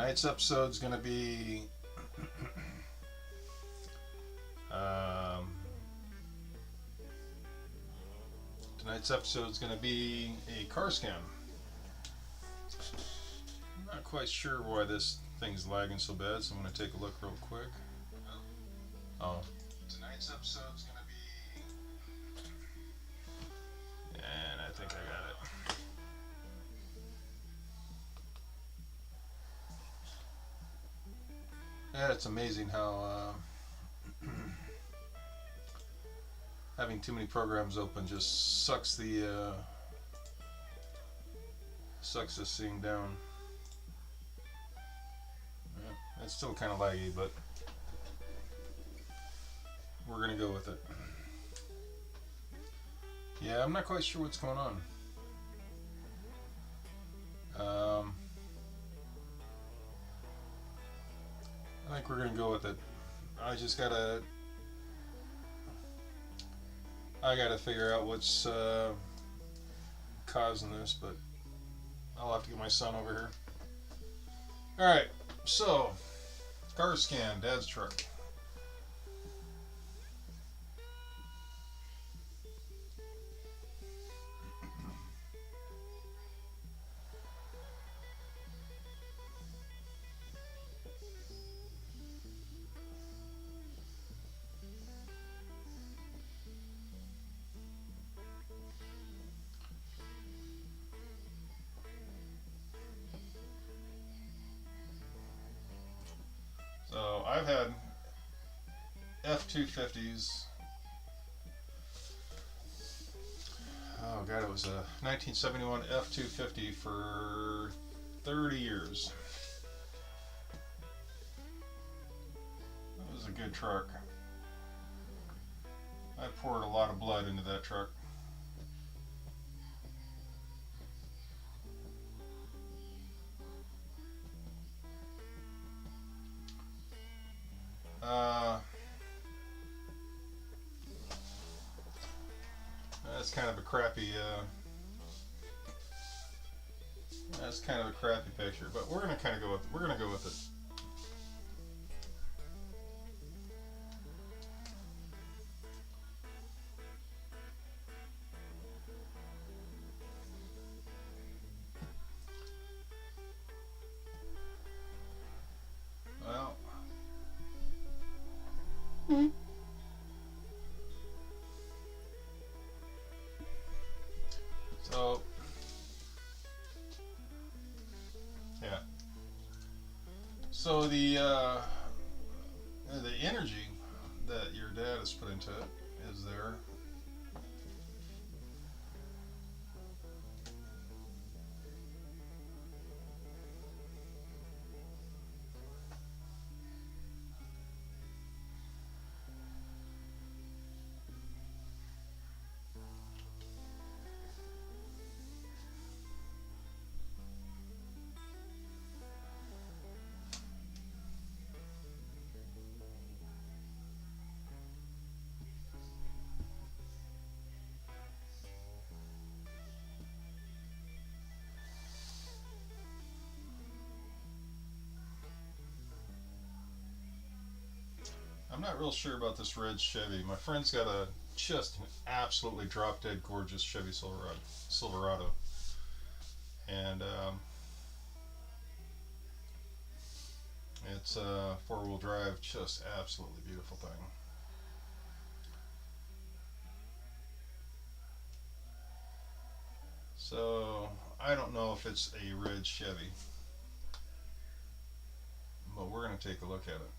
Tonight's episode is going to be um, a car scam. I'm not quite sure why this thing's lagging so bad, so I'm going to take a look real quick. Oh. Tonight's episode is going to be... And I think I got it. Yeah, it's amazing how having too many programs open just sucks this thing down. Yeah, it's still kind of laggy, but we're gonna go with it. Yeah, I'm not quite sure what's going on. I think we're gonna go with it. I gotta figure out what's causing this, but I'll have to get my son over here. Alright, so car scan, Dad's truck. So I've had F-250s. Oh god, it was a 1971 F-250 for 30 years. It was a good truck. I poured a lot of blood into that truck. That's kind of a crappy. That's kind of a crappy picture, but we're gonna kind of go with. We're gonna go with it. Well. So, yeah. So the energy that your dad has put into it is there. I'm not real sure about this red Chevy. My friend's got just an absolutely drop dead gorgeous Chevy Silverado. And it's a 4-wheel drive, just absolutely beautiful thing. So I don't know if it's a red Chevy, but we're going to take a look at it.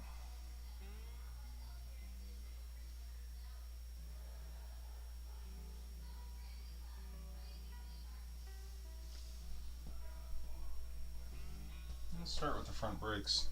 Let's start with the front brakes.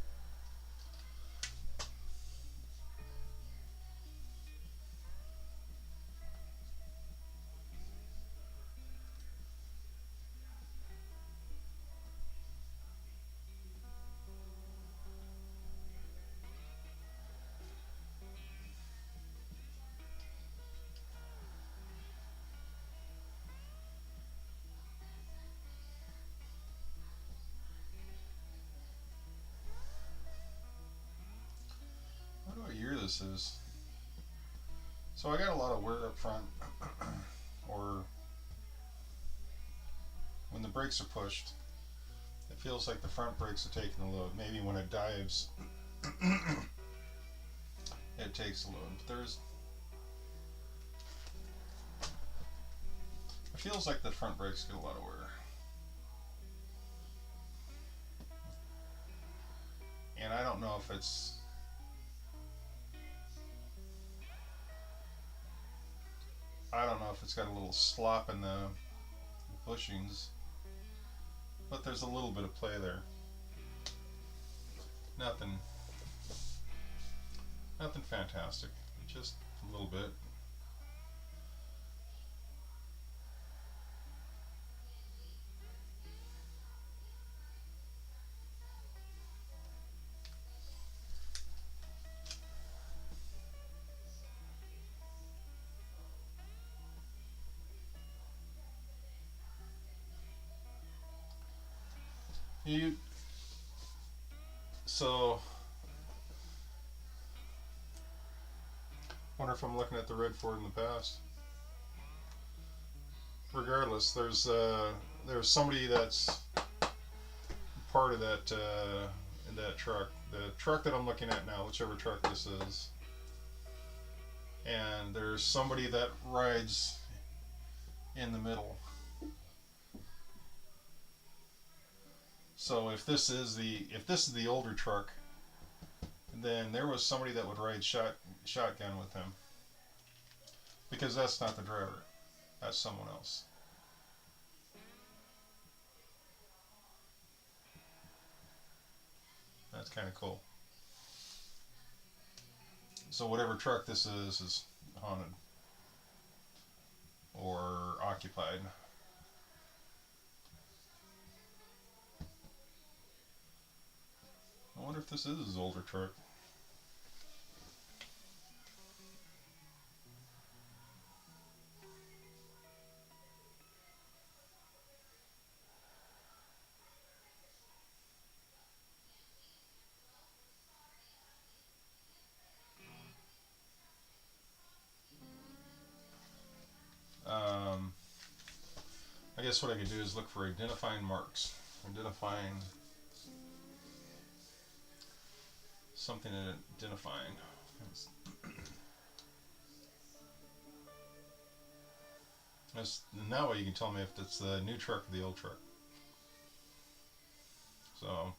this is. So I got a lot of wear up front, or when the brakes are pushed, it feels like the front brakes are taking the load. Maybe when it dives, it takes a load. But it feels like the front brakes get a lot of wear. And I don't know if it's got a little slop in the bushings, but there's a little bit of play there. Nothing fantastic, just a little bit. So wonder if I'm looking at the red Ford in the past. Regardless, there's somebody that's part of that truck. The truck that I'm looking at now, whichever truck this is. And there's somebody that rides in the middle. So if this is the older truck, then there was somebody that would ride shotgun with him. Because that's not the driver. That's someone else. That's kind of cool. So whatever truck this is haunted or occupied. I wonder if this is his older truck. I guess what I could do is look for identifying marks. Identifying something identifying. And that way you can tell me if it's the new truck or the old truck. So,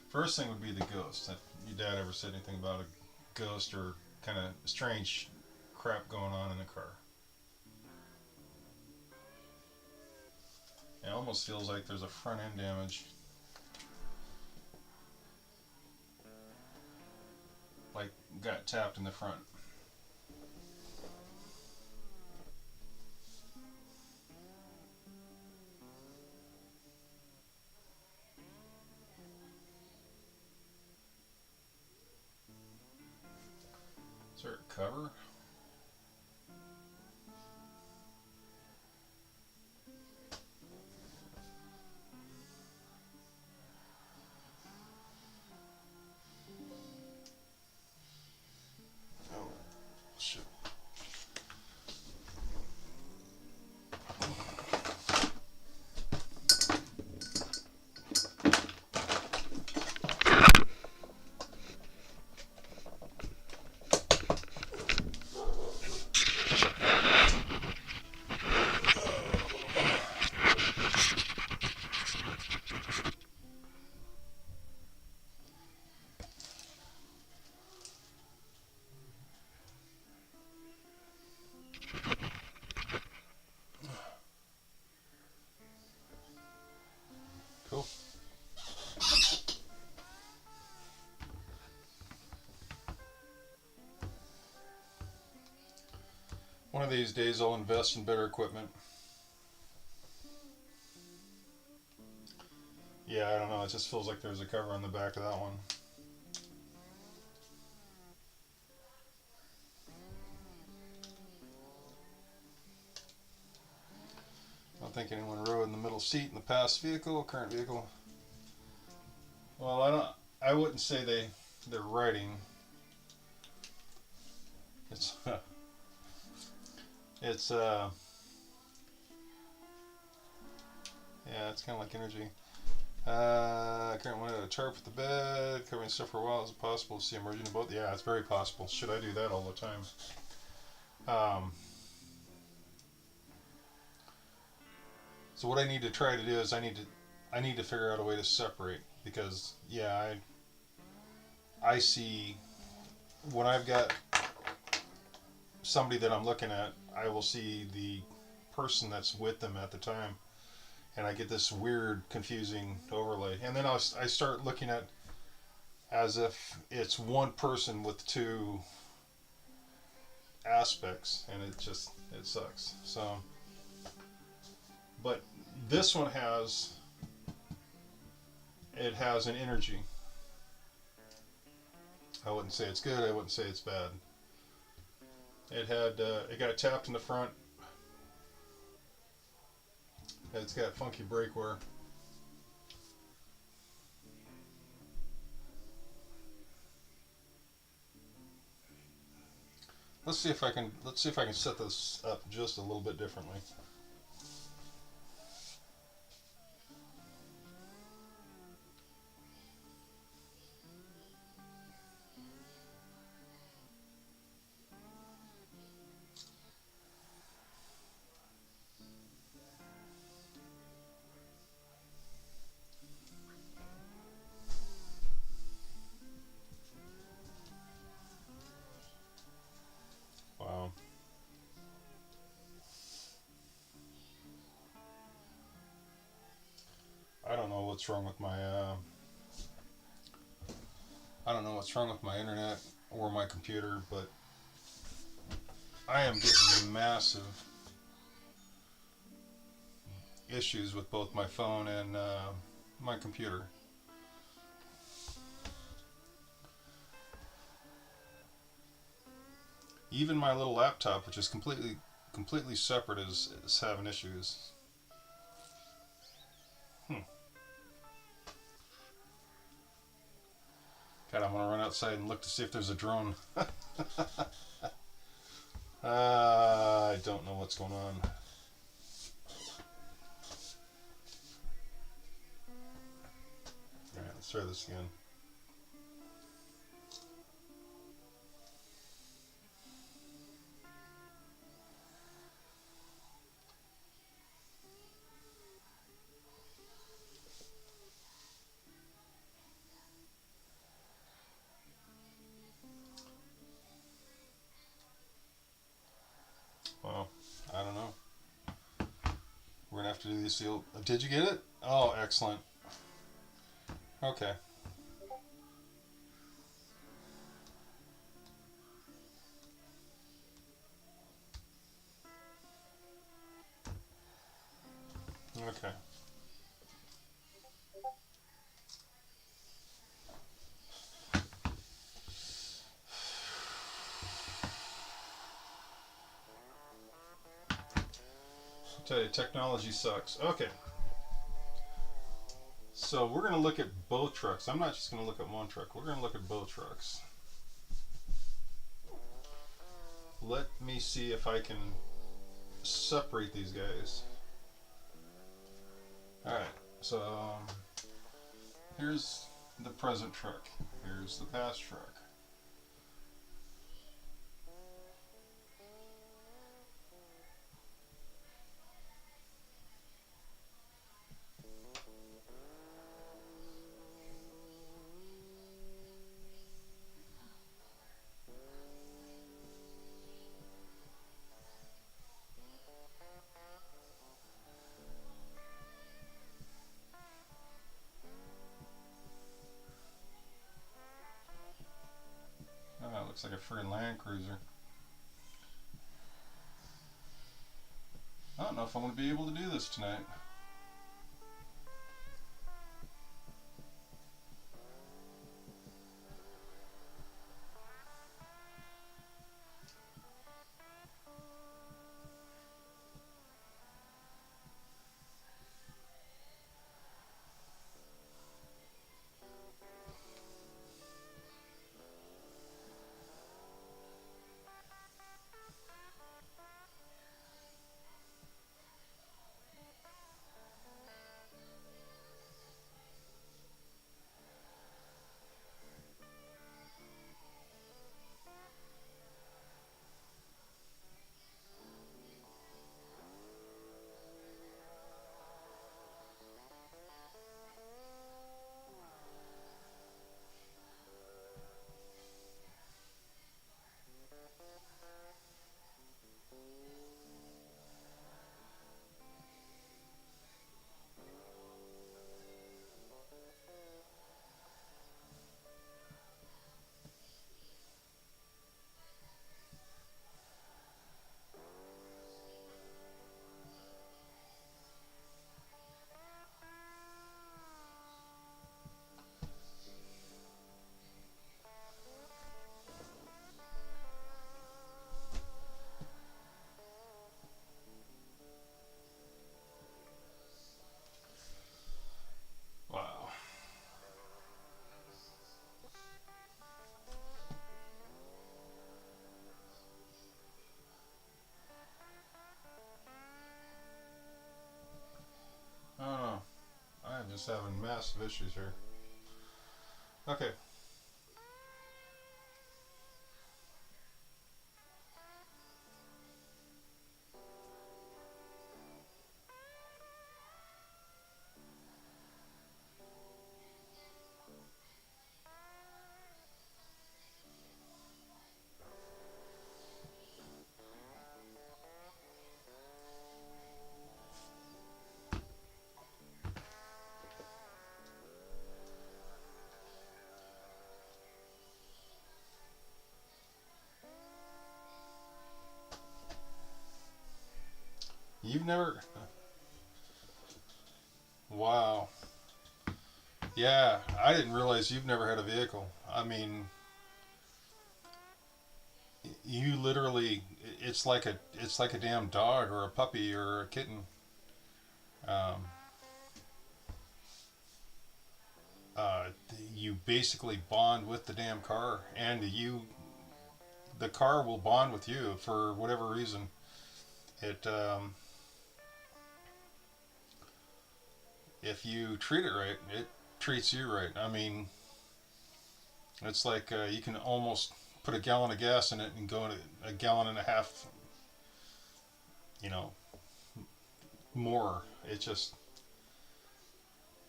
first thing would be the ghost. If your dad ever said anything about a ghost or kind of strange crap going on in the car. It almost feels like there's a front end damage. Like got tapped in the front. Is there a cover? Oh, shit. Cool. One of these days I'll invest in better equipment. Yeah, I don't know. It just feels like there's a cover on the back of that one. I don't think anyone rode in the middle seat in the past vehicle, current vehicle. Well, I wouldn't say they're riding. It's it's yeah, it's kind of like energy. Currently wanted a tarp with the bed, covering stuff for a while. Is it possible to see emerging in both? Yeah, it's very possible. Should I do that all the time? Um, so what I need to try to do is I need to figure out a way to separate, because yeah, I see when I've got somebody that I'm looking at, I will see the person that's with them at the time, and I get this weird, confusing overlay. And then I start looking at as if it's one person with two aspects, and it sucks. So, but this one has an energy. I wouldn't say it's good. I wouldn't say it's bad. It got tapped in the front. It's got funky brake wear. Let's see if I can set this up just a little bit differently. Wow. I don't know what's wrong with my I don't know what's wrong with my internet or my computer, but I am getting massive issues with both my phone and my computer. Even my little laptop, which is completely separate, is having issues. Hmm. God, I'm gonna run outside and look to see if there's a drone. I don't know what's going on. Alright, let's try this again. Well, I don't know. We're gonna have to do this. Did you get it? Oh, excellent. Okay. Okay. I'll tell you, technology sucks. Okay. So we're going to look at both trucks. I'm not just going to look at one truck. We're going to look at both trucks. Let me see if I can separate these guys. Alright, so here's the present truck. Here's the past truck. Oh, it looks like a freaking Land Cruiser. I don't know if I'm going to be able to do this tonight. just having massive issues here. Okay. You've never. Wow. Yeah, I didn't realize you've never had a vehicle. I mean, you literally, it's like a damn dog or a puppy or a kitten. Um, uh, you basically bond with the damn car, and the car will bond with you for whatever reason. It If you treat it right, it treats you right. I mean, it's like you can almost put a gallon of gas in it and go a gallon and a half, you know, more. It just,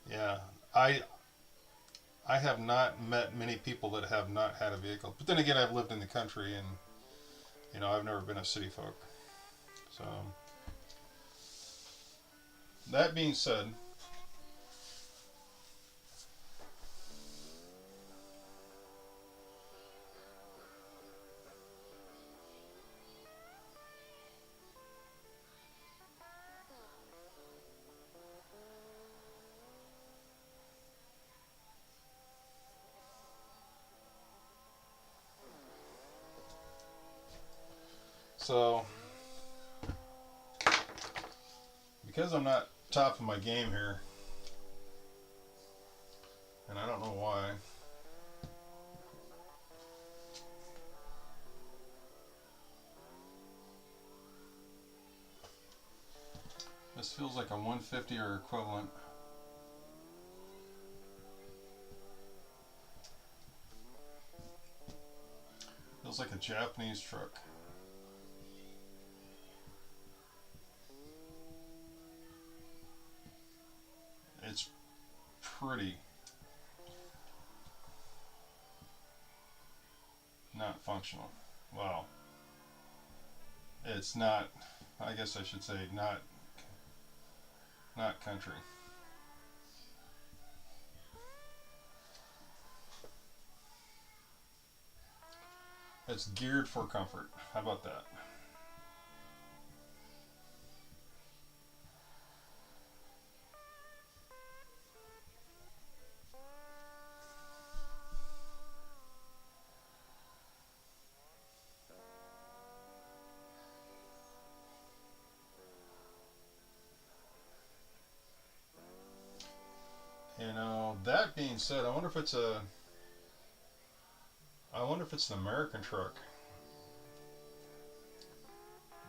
yeah. I I have not met many people that have not had a vehicle. But then again, I've lived in the country, and I've never been a city folk. So that being said, so because I'm not top of my game here, and I don't know why. This feels like a 150 or equivalent. Feels like a Japanese truck. It's pretty not functional. Well, it's not. I guess I should say not country. It's geared for comfort. How about that? That being said, I wonder if it's an American truck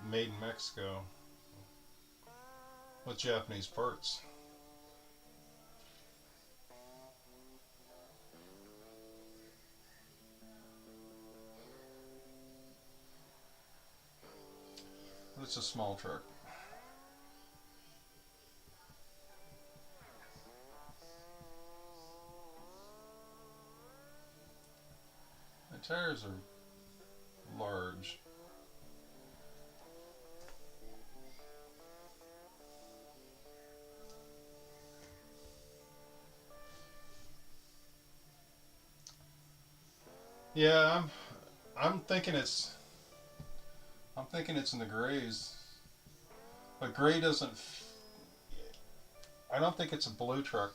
made in Mexico with Japanese parts. But it's a small truck. The tires are large. Yeah, I'm thinking it's I'm thinking it's in the grays, but gray doesn't. I don't think it's a blue truck.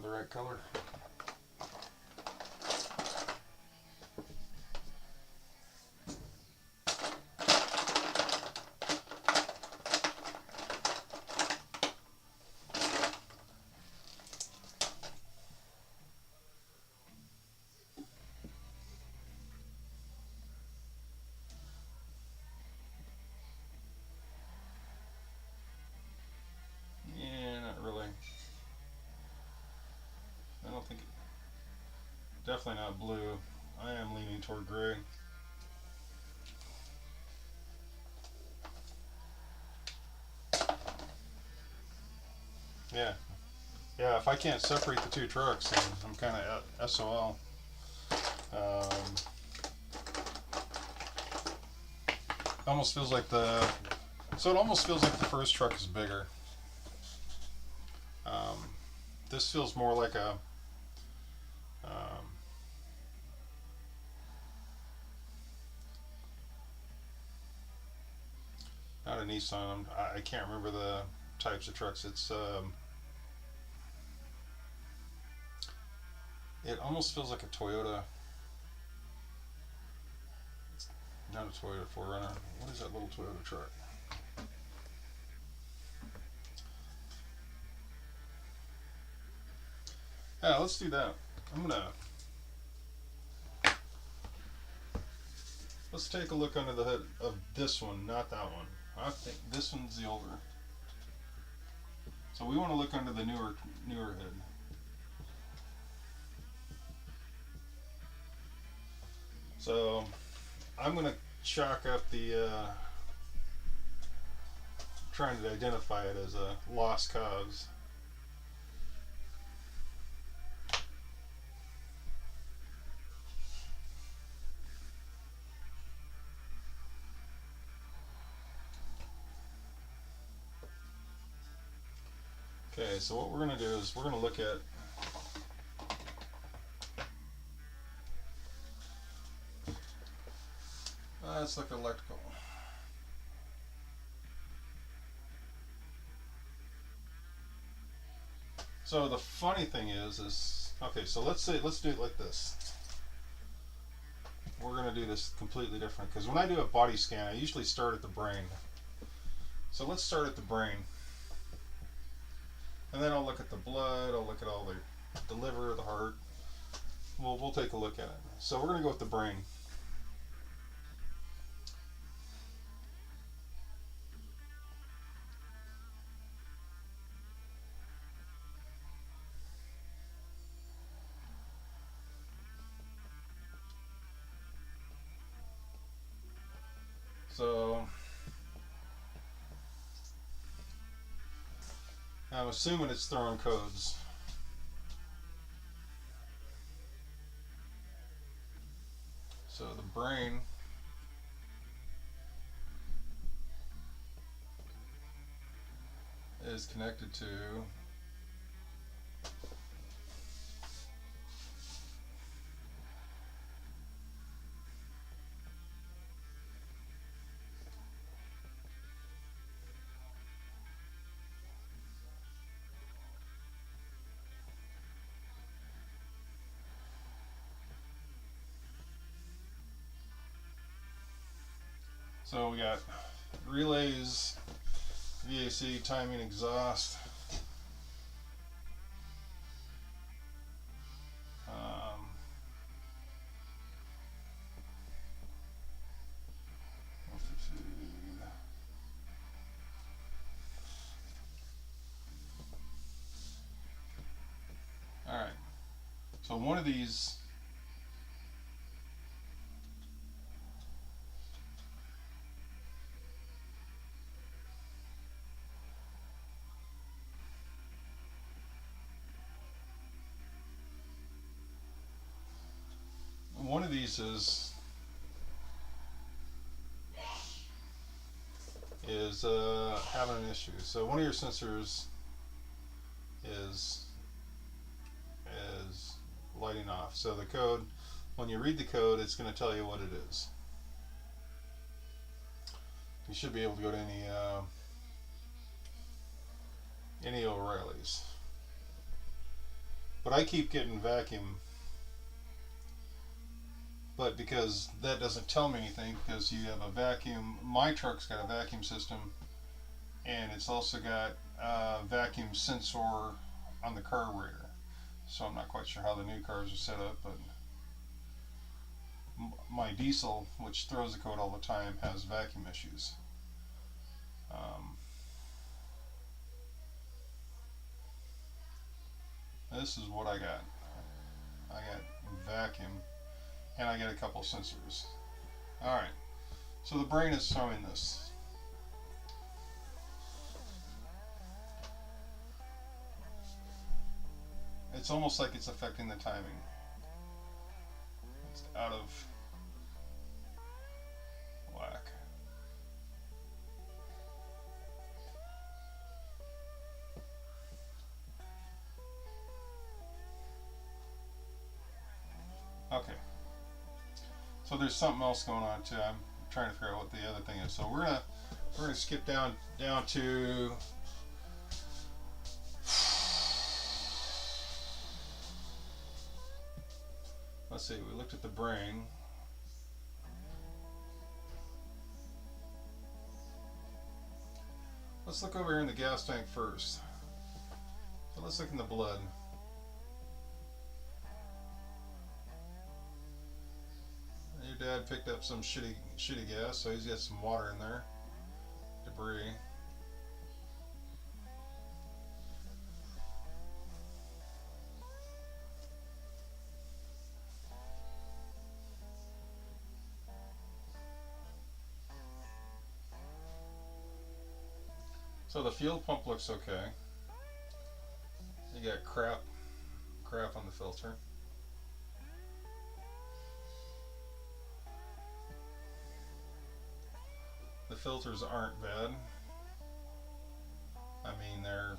have the right color. Yeah, not really. I don't think definitely not blue. I am leaning toward gray. Yeah. Yeah, if I can't separate the two trucks, then I'm kind of SOL. Almost feels like it almost feels like the first truck is bigger. Um, this feels more like um, not a Nissan. I can't remember the types of trucks. It almost feels like a Toyota. Not a Toyota 4Runner. What is that little Toyota truck? Yeah, let's do that. Let's take a look under the hood of this one, not that one. I think this one's the older. So we want to look under the newer hood. So I'm gonna chalk up the trying to identify it as a lost cause. Okay, so what we're going to do is we're going to look at let's look at electrical. So the funny thing is okay, so let's do it like this. We're going to do this completely different because when I do a body scan, I usually start at the brain. So let's start at the brain. And then I'll look at the blood, I'll look at all the liver, the heart. We'll take a look at it. So we're going to go with the brain. So I'm assuming it's throwing codes. So the brain is connected to so we got relays, VAC, timing, exhaust. All right. So one of these is having an issue. So one of your sensors is lighting off. So the code, when you read the code, it's going to tell you what it is. You should be able to go to any O'Reilly's. But I keep getting vacuum. But because that doesn't tell me anything, because you have a vacuum, my truck's got a vacuum system, and it's also got a vacuum sensor on the carburetor. So I'm not quite sure how the new cars are set up, but my diesel, which throws the coat all the time, has vacuum issues. Um, this is what I got. I got vacuum, and I get a couple sensors. Alright, so the brain is showing this. It's almost like it's affecting the timing. It's out of whack. Okay, so there's something else going on too. I'm trying to figure out what the other thing is. So we're gonna skip down to let's see. We looked at the brain. Let's look over here in the gas tank first. So let's look in the blood. Your dad picked up some shitty gas, so he's got some water in there. Debris. So the fuel pump looks okay. You got crap on the filter. The filters aren't bad. I mean, they're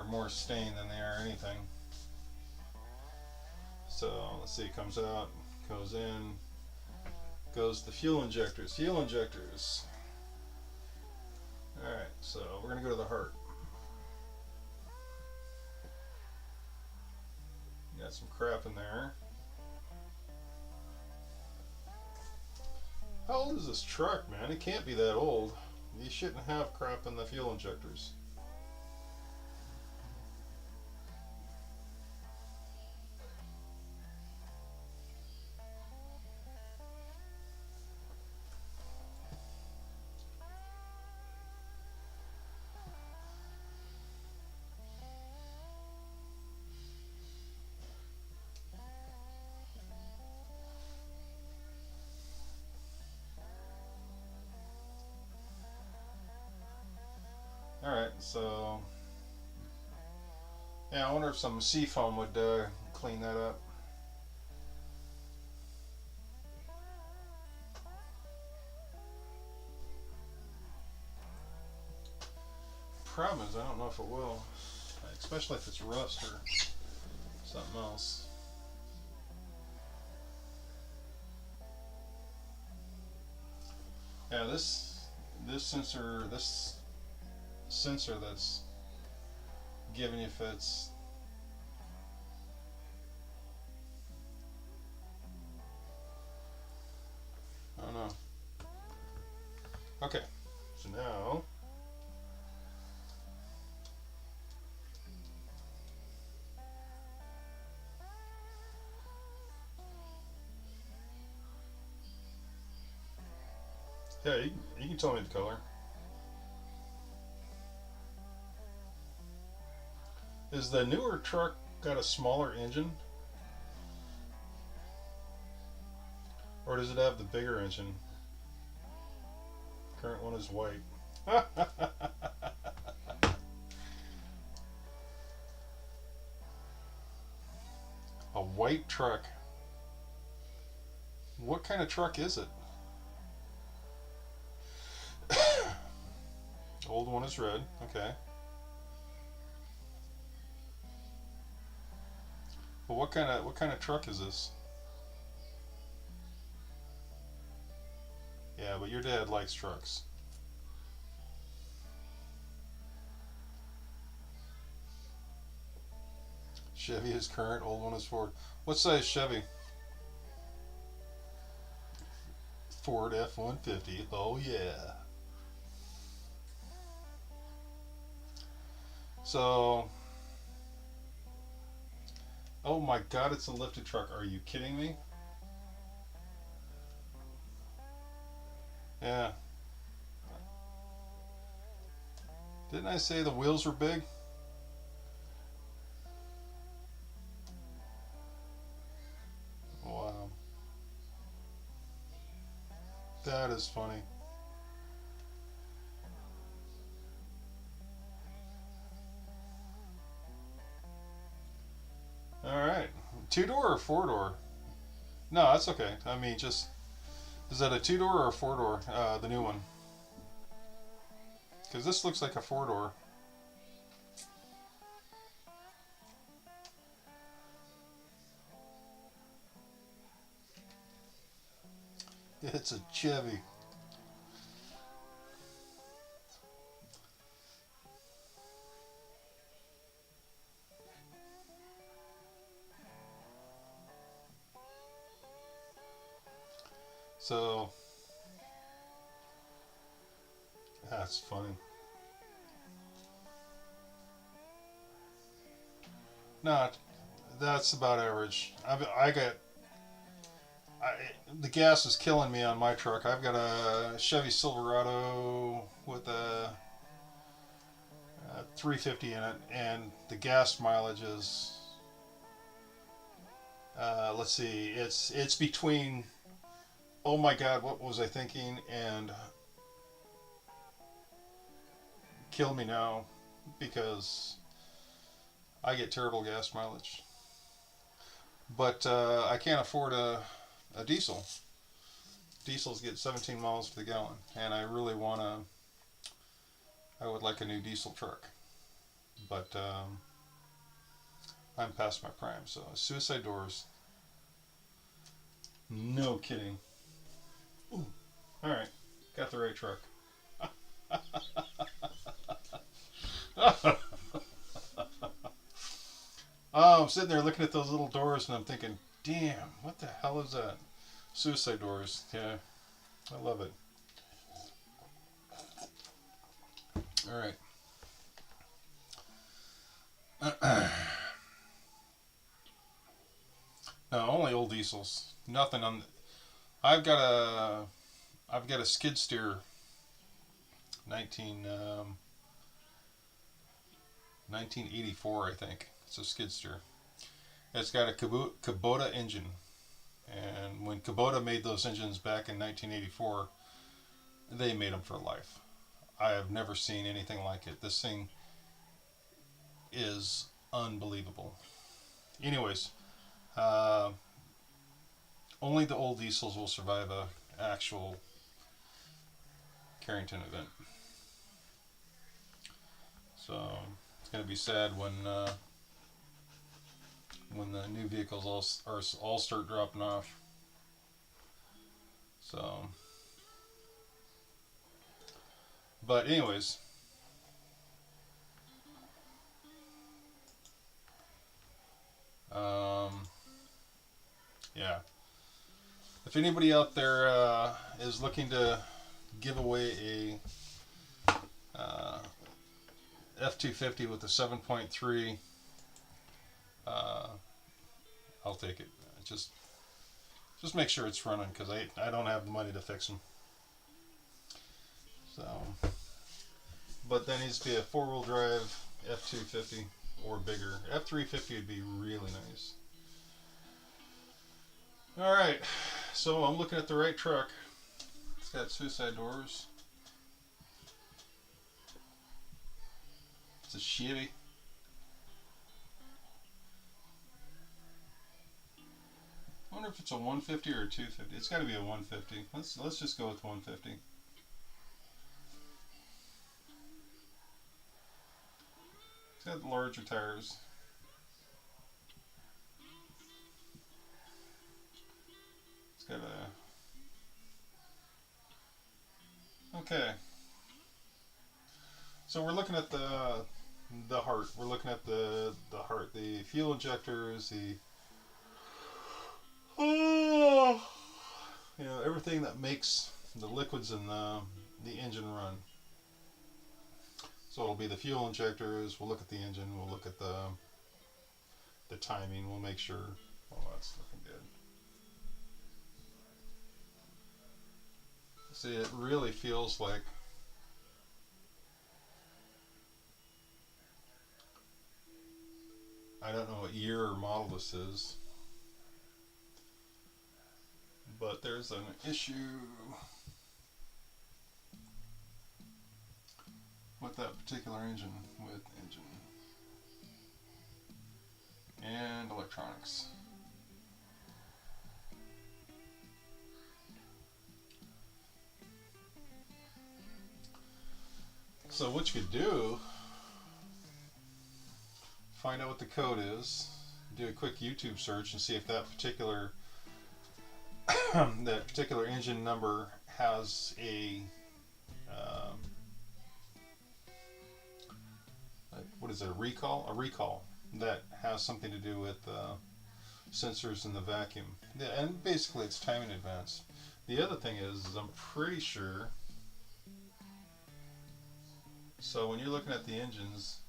more stained than they are anything. So let's see, it comes out, goes in, goes to fuel injectors. Fuel injectors. Alright, so we're going to go to the heart. Got some crap in there. How old is this truck, man? It can't be that old. You shouldn't have crap in the fuel injectors. Alright, so yeah, I wonder if some seafoam would clean that up. Problem is, I don't know if it will, especially if it's rust or something else. Yeah, this sensor that's giving you fits. I don't know. Okay, so now yeah, you can tell me the color. Is the newer truck got a smaller engine? Or does it have the bigger engine? Current one is white. A white truck. What kind of truck is it? Old one is red. Okay. Well, what kind of truck is this? Yeah, but your dad likes trucks. Chevy is current, old one is Ford. What size Chevy? Ford F-150. Oh yeah. So, oh my God, it's a lifted truck. Are you kidding me? Yeah. Didn't I say the wheels were big? Wow. That is funny. All right. Two door or four door? No, that's okay. I mean, just is that a two door or a four door? The new one. Because this looks like a four door. It's a Chevy. So that's funny. No, that's about average. I got I, the gas is killing me on my truck. I've got a Chevy Silverado with a 350 in it, and the gas mileage is let's see, it's between oh my God, what was I thinking? And kill me now because I get terrible gas mileage. But I can't afford a diesel. Diesels get 17 miles to the gallon, and I really want to. I would like a new diesel truck, but I'm past my prime. So suicide doors. No kidding. Ooh. All right, got the right truck. Oh, I'm sitting there looking at those little doors, and I'm thinking, damn, what the hell is that? Suicide doors. Yeah, I love it. All right. No, only old diesels. Nothing on. I've got a. I've got a skid steer. 19 1984, I think. It's a skid steer. It's got a Kubota engine, and when Kubota made those engines back in 1984, they made them for life. I have never seen anything like it. This thing is unbelievable. Anyways, uh, only the old diesels will survive a actual Carrington event. So it's going to be sad when the new vehicles all start dropping off. So, but anyways, um, yeah. If anybody out there is looking to give away a F-250 with a 7.3, uh, I'll take it. Just make sure it's running because I don't have the money to fix them. So, but that needs to be a four-wheel drive F-250 or bigger. F-350 would be really nice. All right, so I'm looking at the right truck. It's got suicide doors. It's a Chevy. I wonder if it's a 150 or a 250. It's got to be a 150. Let's just go with 150. It's got larger tires. It's got a Okay. So we're looking at the heart. We're looking at the heart, the fuel injectors, the everything that makes the liquids in the engine run. So it'll be the fuel injectors. We'll look at the engine. We'll look at the timing. We'll make sure. Oh, that's looking good. See, it really feels like I don't know what year or model this is, but there's an issue with that particular engine, with engine and electronics. So what you could do, find out what the code is, do a quick YouTube search and see if that particular that particular engine number has a what is it, a recall? A recall that has something to do with sensors in the vacuum. Yeah, and basically it's time in advance. The other thing is I'm pretty sure, so when you're looking at the engines,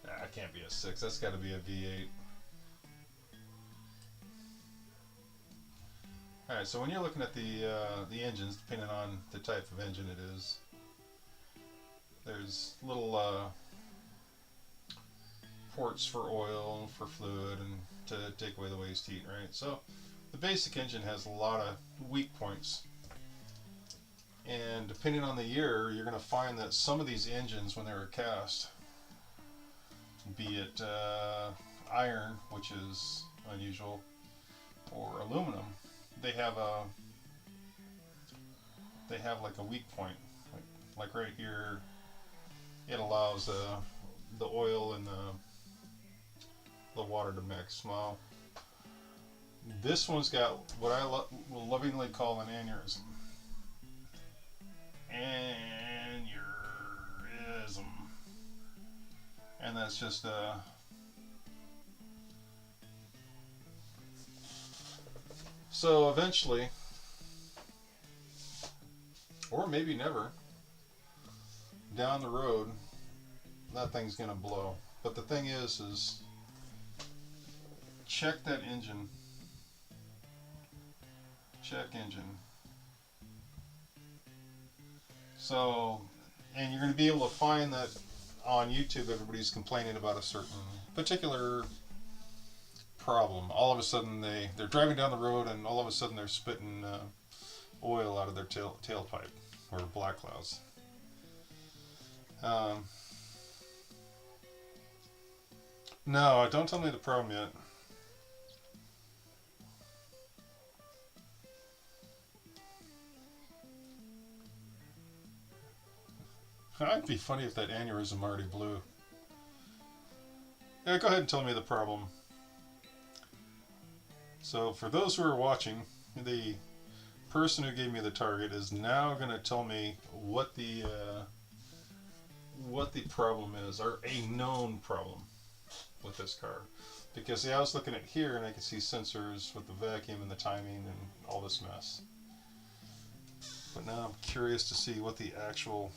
it can't be a 6, that's got to be a V8. Alright, so when you're looking at the engines, depending on the type of engine it is, there's little ports for oil, for fluid, and to take away the waste heat, right? So the basic engine has a lot of weak points. And depending on the year, you're going to find that some of these engines, when they were cast, be it iron, which is unusual, or aluminum, they have like a weak point. Like right here, it allows the oil and the water to mix. Well, this one's got what I will lovingly call an aneurysm. Aneurysm. And that's just so eventually, or maybe never, down the road, that thing's gonna blow. But the thing is check that engine. Check engine. So, and you're going to be able to find that on YouTube everybody's complaining about a certain particular problem. All of a sudden they're driving down the road and all of a sudden they're spitting oil out of their tailpipe or black clouds. No, don't tell me the problem yet. It'd be funny if that aneurysm already blew. Yeah, go ahead and tell me the problem. So for those who are watching, the person who gave me the target is now going to tell me what the problem is, or a known problem with this car. Because see, I was looking at here and I could see sensors with the vacuum and the timing and all this mess. But now I'm curious to see what the actual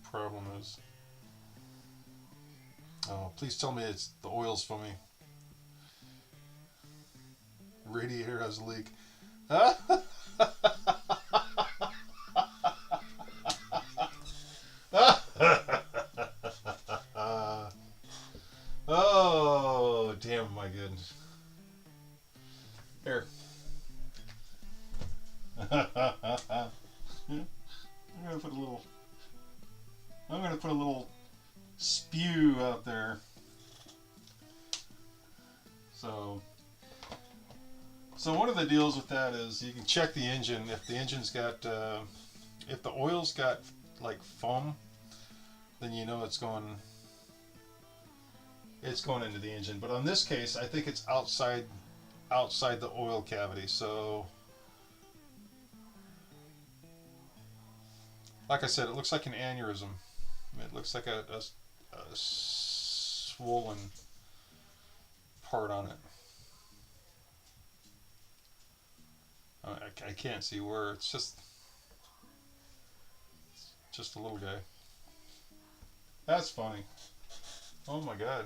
problem is. Oh, please tell me it's the oil's foamy. Radiator has a leak. Oh, damn my goodness. Here. I'm gonna put a little spew out there. So one of the deals with that is you can check the engine. If the engine's got, if the oil's got like foam, then you know it's going it's going into the engine. But on this case, I think it's outside the oil cavity. So, like I said, it looks like an aneurysm. It looks like a swollen part on it. I can't see where. It's just a little guy. That's funny. Oh my god.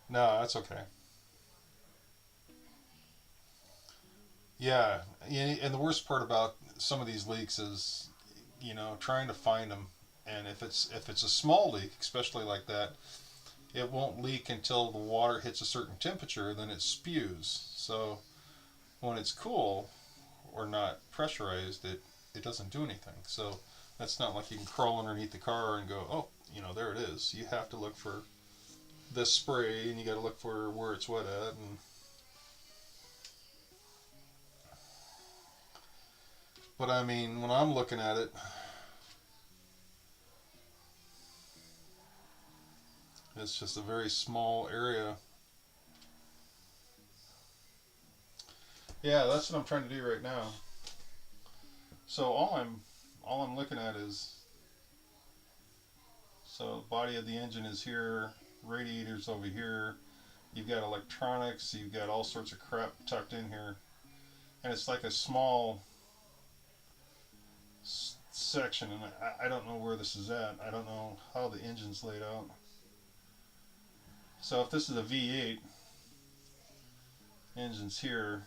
No, that's okay. Yeah, and the worst part about some of these leaks is, trying to find them. And if it's a small leak, especially like that, it won't leak until the water hits a certain temperature. Then it spews. So when it's cool or not pressurized, it doesn't do anything. So that's not like you can crawl underneath the car and go, oh, there it is. You have to look for this spray, and you got to look for where it's wet at, and but I mean, when I'm looking at it, it's just a very small area. Yeah, that's what I'm trying to do right now. So all I'm looking at is, so the body of the engine is here, radiators over here. You've got electronics. You've got all sorts of crap tucked in here, and it's like a small section, and I don't know where this is at. I don't know how the engine's laid out. So if this is a V8, engine's here,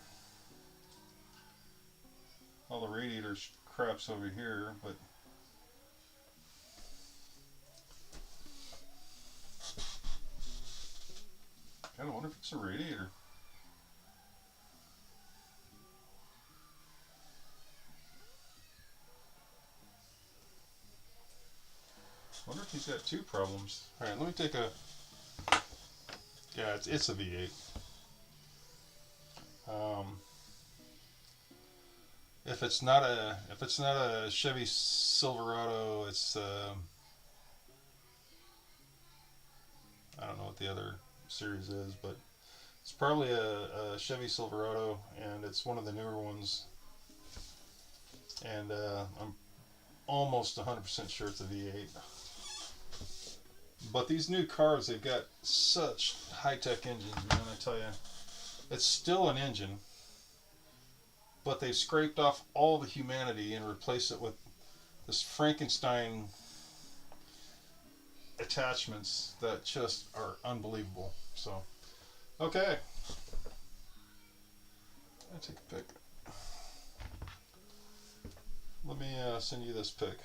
all the radiator crap's over here, but I kind of wonder if it's a radiator. I wonder if he's got two problems. All right, let me take a. Yeah, it's a V8. Um, if it's not a Chevy Silverado, it's I don't know what the other series is, but it's probably a Chevy Silverado, and it's one of the newer ones. And I'm almost 100% sure it's a V8. But these new cars, they've got such high-tech engines, man. I tell you, it's still an engine, but they've scraped off all the humanity and replaced it with this Frankenstein attachments that just are unbelievable. So, okay, I take a pic. Let me send you this pic.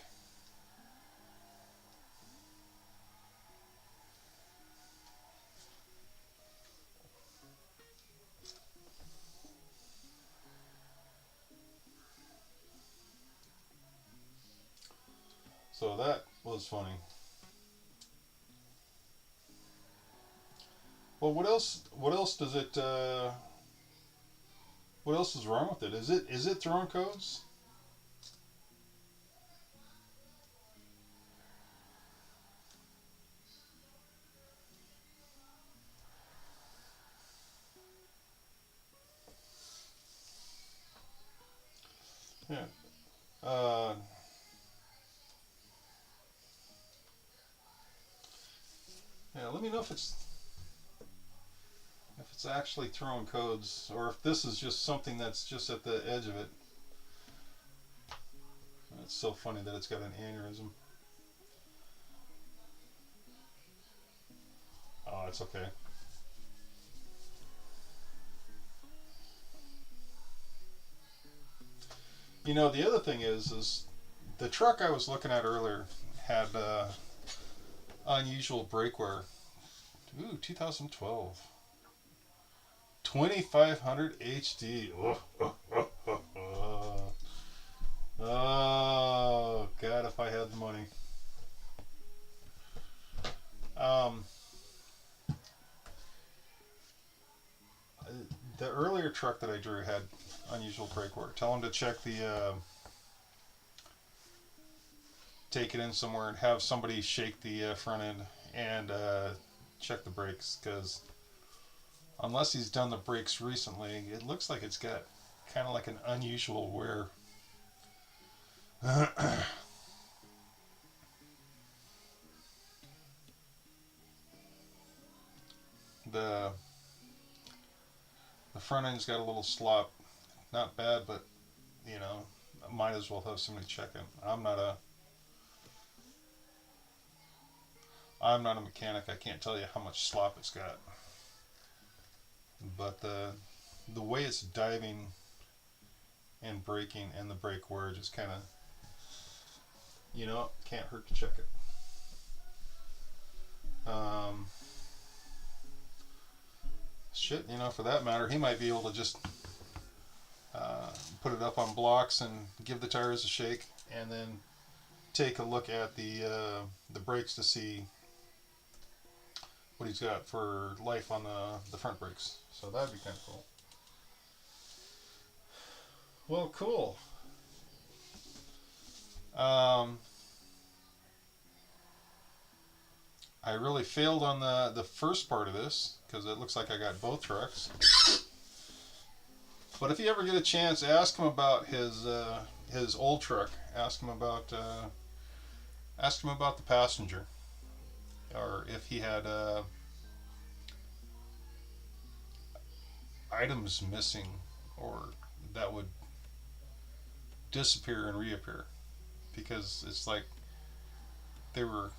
So that was funny. Well, what else? What else does it? What else is wrong with it? Is it throwing codes? Yeah. Uh, yeah. Let me know if it's actually throwing codes, or if this is just something that's just at the edge of it. It's so funny that it's got an aneurysm. Oh, it's okay. The other thing is the truck I was looking at earlier had unusual brake wear. Ooh, 2012. 2500 HD. Oh, oh, God, if I had the money. Um, the earlier truck that I drew had unusual brake wear. Tell him to take it in somewhere and have somebody shake the front end and check the brakes, because unless he's done the brakes recently, it looks like it's got kind of like an unusual wear. the the front end's got a little slop. Not bad, but you know, might as well have somebody check it. I'm not a mechanic. I can't tell you how much slop it's got. But the way it's diving and braking and the brake wear just kind of, you know, can't hurt to check it. Shit, you know, for that matter, he might be able to just put it up on blocks and give the tires a shake, and then take a look at the brakes to see what he's got for life on the front brakes. So that'd be kind of cool. Well, cool. I really failed on the first part of this, because it looks like I got both trucks. But if you ever get a chance, ask him about his old truck. Ask him about the passenger, or if he had items missing, or that would disappear and reappear, because it's like they were.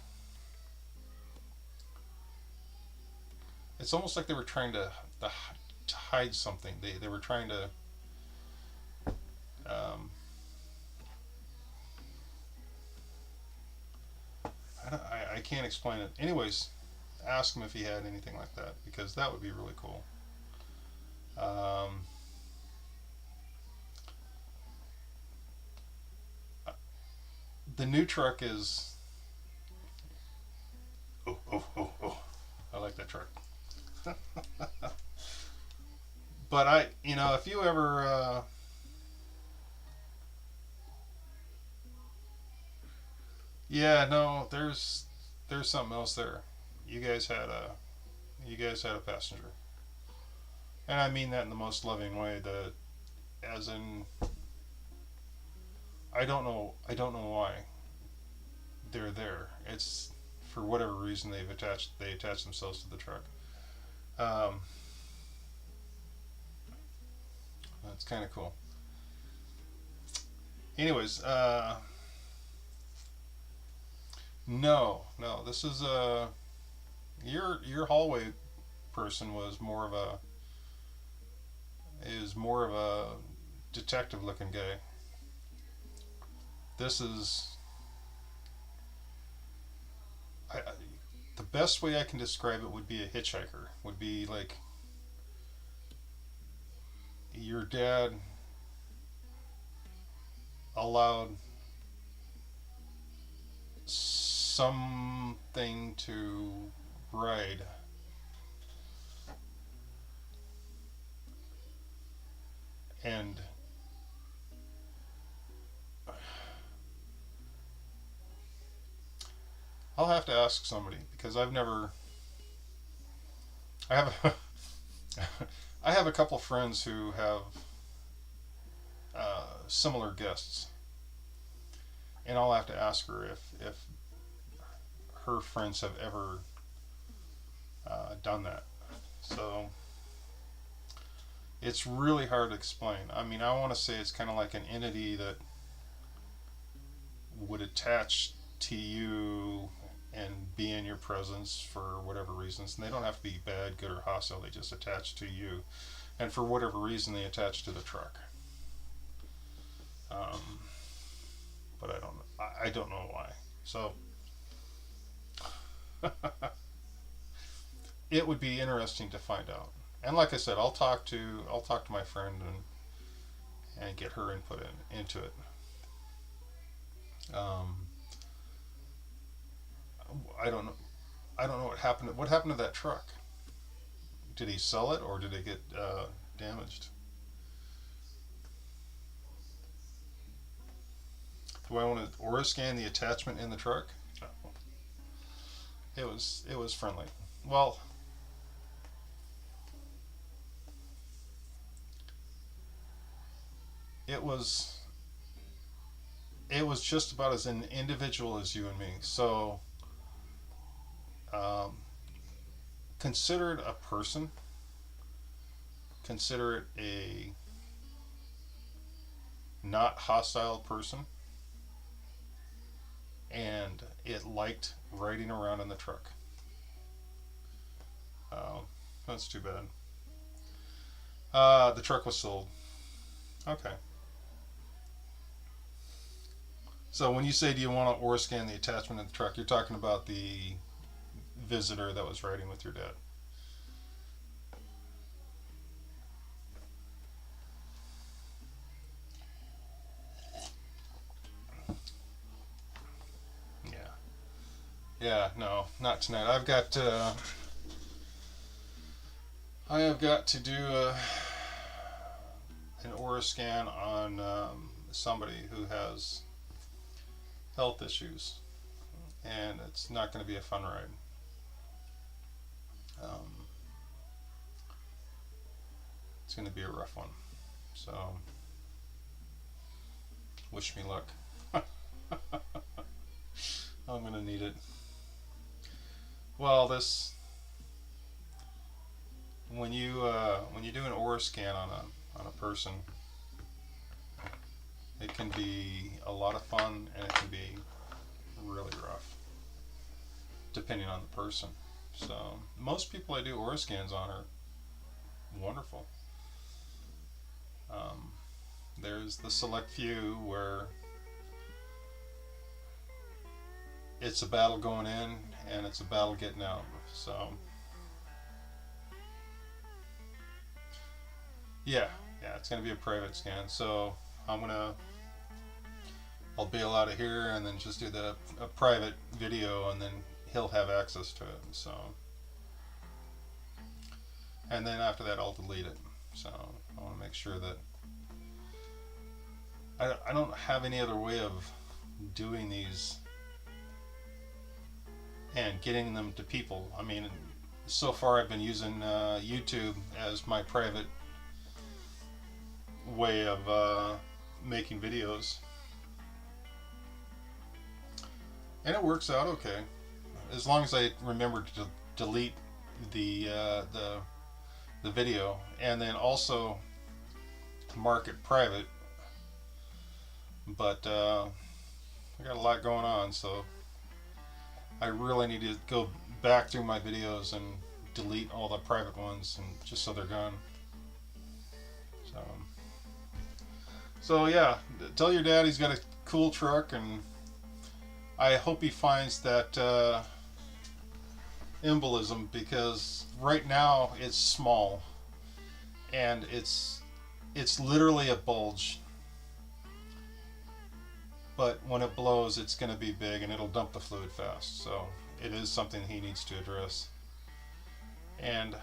It's almost like they were trying to hide something. They were trying to. I can't explain it. Anyways, ask him if he had anything like that, because that would be really cool. The new truck is. Oh! I like that truck. But if you ever. Yeah, no, there's something else there. You guys had a passenger, and I mean that in the most loving way. As in, I don't know why they're there. It's for whatever reason they attach themselves to the truck. That's kind of cool. Anyways, no, this is your hallway person was more of a detective looking guy. This is the best way I can describe it would be a hitchhiker. Would be like your dad allowed something to ride, and I'll have to ask somebody, because I have I have a couple friends who have similar guests, and I'll have to ask her if her friends have ever done that. So it's really hard to explain. I mean, I want to say it's kind of like an entity that would attach to you and be in your presence for whatever reasons. And they don't have to be bad, good, or hostile. They just attach to you. And for whatever reason, they attach to the truck. But I don't know why. So it would be interesting to find out. And like I said, I'll talk to my friend and get her input into it. I don't know what happened. What happened to that truck? Did he sell it, or did it get damaged? Do I want to aura scan the attachment in the truck? Oh, it was friendly. Well, it was it was just about as an individual as you and me. So um, consider it a person. Consider it a not hostile person, and it liked riding around in the truck. Um, that's too bad. The truck was sold. Okay. So when you say do you want to aura scan the attachment in the truck, you're talking about the visitor that was riding with your dad. Yeah. Yeah. No, not tonight. I have got to do an aura scan on somebody who has health issues, and it's not going to be a fun ride. Um, it's going to be a rough one. So, wish me luck. I'm going to need it. Well, this when you do an aura scan on a person, it can be a lot of fun and it can be really rough, depending on the person. So most people I do aura scans on are wonderful. Um, there's the select few where it's a battle going in and it's a battle getting out. So yeah, it's gonna be a private scan. So I'm gonna I'll bail out of here and then just do a private video, and then he'll have access to it. So and then after that I'll delete it. So I want to make sure that I don't have any other way of doing these and getting them to people. I mean, so far I've been using YouTube as my private way of making videos, and it works out okay, as long as I remember to delete the the video and then also mark it private. But I got a lot going on, so I really need to go back through my videos and delete all the private ones, and just so they're gone. So, so yeah, tell your dad he's got a cool truck, and I hope he finds that embolism, because right now it's small and it's literally a bulge. But when it blows, it's going to be big and it'll dump the fluid fast. So it is something he needs to address. And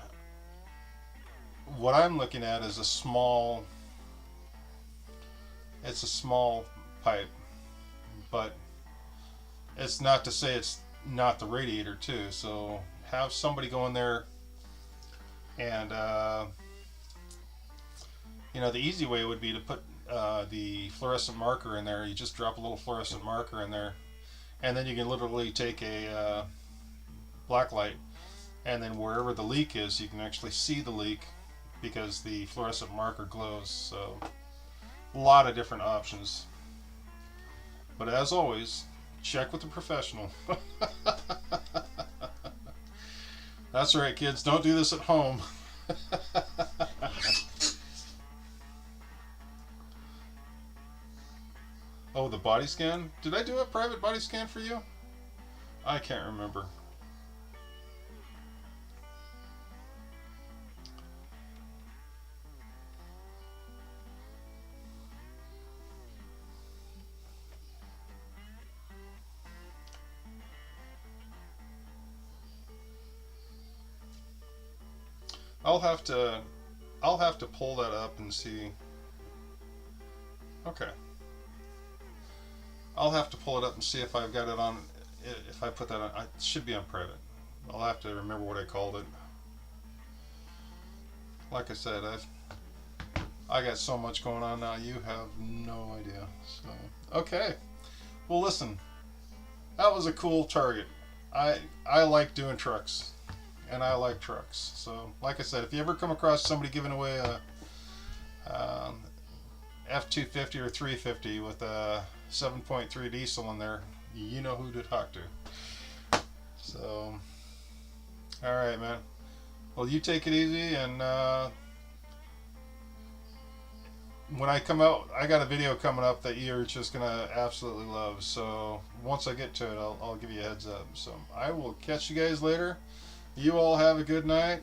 what I'm looking at is it's a small pipe, but it's not to say it's not the radiator too. So have somebody go in there and the easy way would be to put the fluorescent marker in there. You just drop a little fluorescent marker in there, and then you can literally take a black light, and then wherever the leak is, you can actually see the leak because the fluorescent marker glows. So a lot of different options. But as always, check with a professional. That's right, kids. Don't do this at home. Oh, the body scan? Did I do a private body scan for you? I can't remember. I'll have to pull that up and see. Okay. I'll have to pull it up and see if I've got it on. If I put that on, it should be on private. I'll have to remember what I called it. Like I said, I got so much going on now. You have no idea. So okay. Well, listen. That was a cool target. I like doing trucks, and I like trucks. So, like I said, if you ever come across somebody giving away a F250 or 350 with a 7.3 diesel in there, you know who to talk to. So, all right, man. Well, you take it easy, and when I come out, I got a video coming up that you're just gonna absolutely love. So once I get to it, I'll give you a heads up. So I will catch you guys later. You all have a good night.